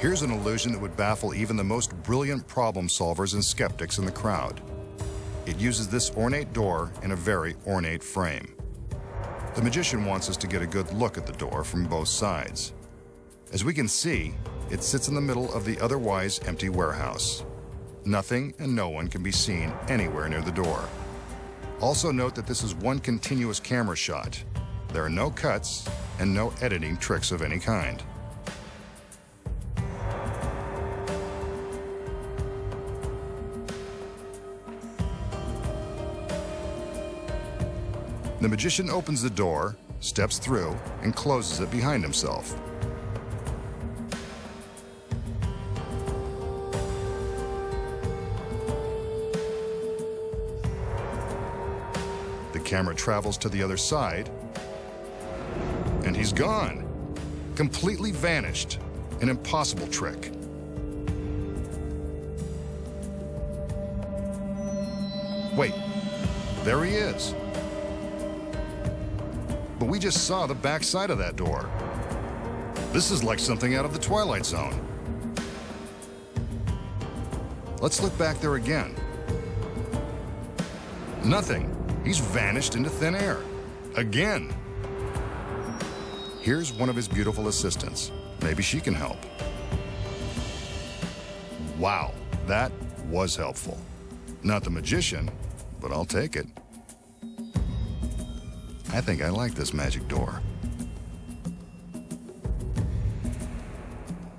Here's an illusion that would baffle even the most brilliant problem solvers and skeptics in the crowd. It uses this ornate door in a very ornate frame. The magician wants us to get a good look at the door from both sides. As we can see, it sits in the middle of the otherwise empty warehouse. Nothing and no one can be seen anywhere near the door. Also note that this is one continuous camera shot. There are no cuts and no editing tricks of any kind. The magician opens the door, steps through, and closes it behind himself. The camera travels to the other side, and he's gone. Completely vanished. An impossible trick. Wait, there he is. But we just saw the back side of that door. This is like something out of the Twilight Zone. Let's look back there again. Nothing. He's vanished into thin air. Again. Here's one of his beautiful assistants. Maybe she can help. Wow, that was helpful. Not the magician, but I'll take it. I think I like this magic door.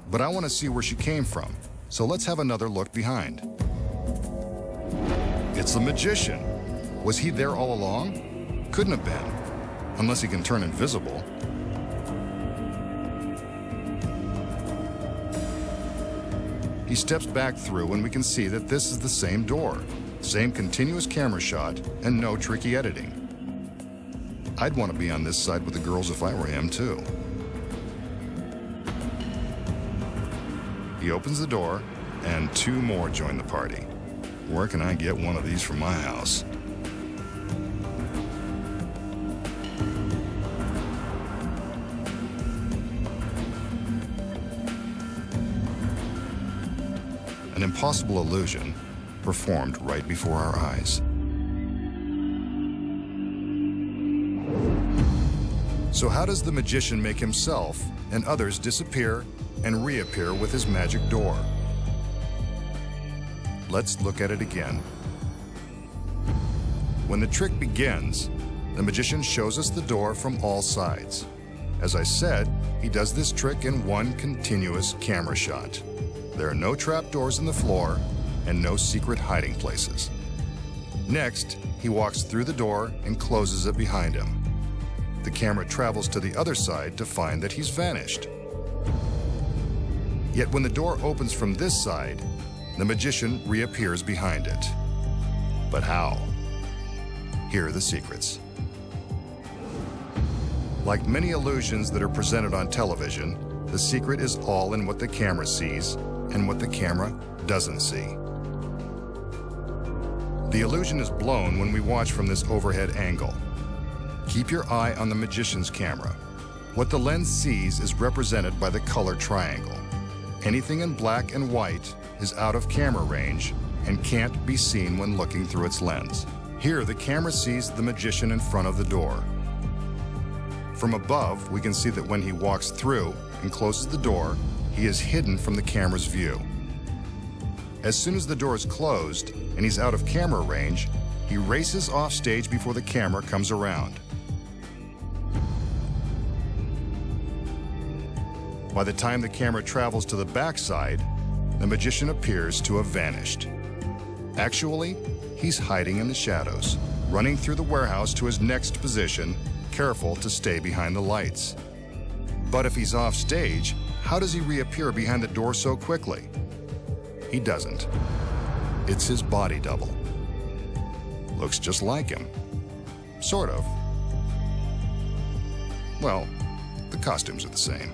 But I want to see where she came from, so let's have another look behind. It's the magician. Was he there all along? Couldn't have been, unless he can turn invisible. He steps back through and we can see that this is the same door, same continuous camera shot, and no tricky editing. I'd want to be on this side with the girls if I were him, too. He opens the door, and two more join the party. Where can I get one of these from my house? An impossible illusion performed right before our eyes. So how does the magician make himself and others disappear and reappear with his magic door? Let's look at it again. When the trick begins, the magician shows us the door from all sides. As I said, he does this trick in one continuous camera shot. There are no trapdoors in the floor and no secret hiding places. Next, he walks through the door and closes it behind him. The camera travels to the other side to find that he's vanished. Yet when the door opens from this side, the magician reappears behind it. But how? Here are the secrets. Like many illusions that are presented on television, the secret is all in what the camera sees and what the camera doesn't see. The illusion is blown when we watch from this overhead angle. Keep your eye on the magician's camera. What the lens sees is represented by the color triangle. Anything in black and white is out of camera range and can't be seen when looking through its lens. Here, the camera sees the magician in front of the door. From above, we can see that when he walks through and closes the door, he is hidden from the camera's view. As soon as the door is closed and he's out of camera range, he races off stage before the camera comes around. By the time the camera travels to the backside, the magician appears to have vanished. Actually, he's hiding in the shadows, running through the warehouse to his next position, careful to stay behind the lights. But if he's off stage, how does he reappear behind the door so quickly? He doesn't. It's his body double. Looks just like him. Sort of. Well, the costumes are the same.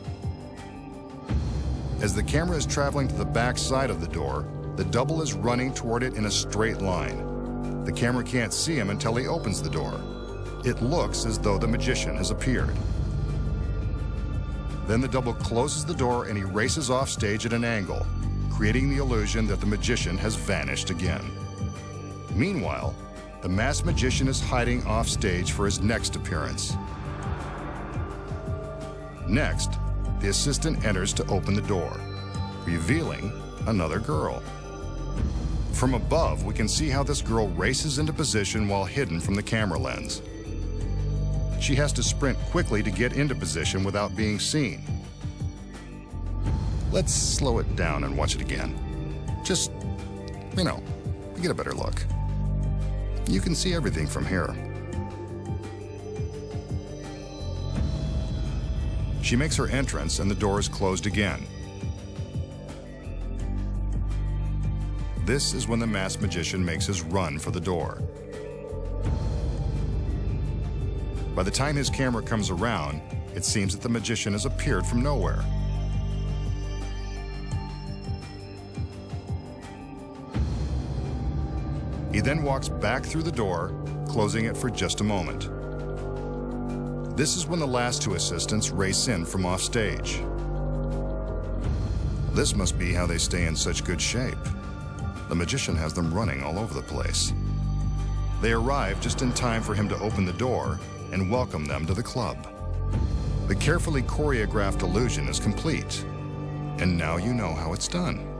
As the camera is traveling to the back side of the door, the double is running toward it in a straight line. The camera can't see him until he opens the door. It looks as though the magician has appeared. Then the double closes the door and he races off stage at an angle, creating the illusion that the magician has vanished again. Meanwhile, the masked magician is hiding off stage for his next appearance. Next, the assistant enters to open the door, revealing another girl. From above, we can see how this girl races into position while hidden from the camera lens. She has to sprint quickly to get into position without being seen. Let's slow it down and watch it again. Just, get a better look. You can see everything from here. She makes her entrance and the door is closed again. This is when the masked magician makes his run for the door. By the time his camera comes around, it seems that the magician has appeared from nowhere. He then walks back through the door, closing it for just a moment. This is when the last two assistants race in from off stage. This must be how they stay in such good shape. The magician has them running all over the place. They arrive just in time for him to open the door and welcome them to the club. The carefully choreographed illusion is complete, and now you know how it's done.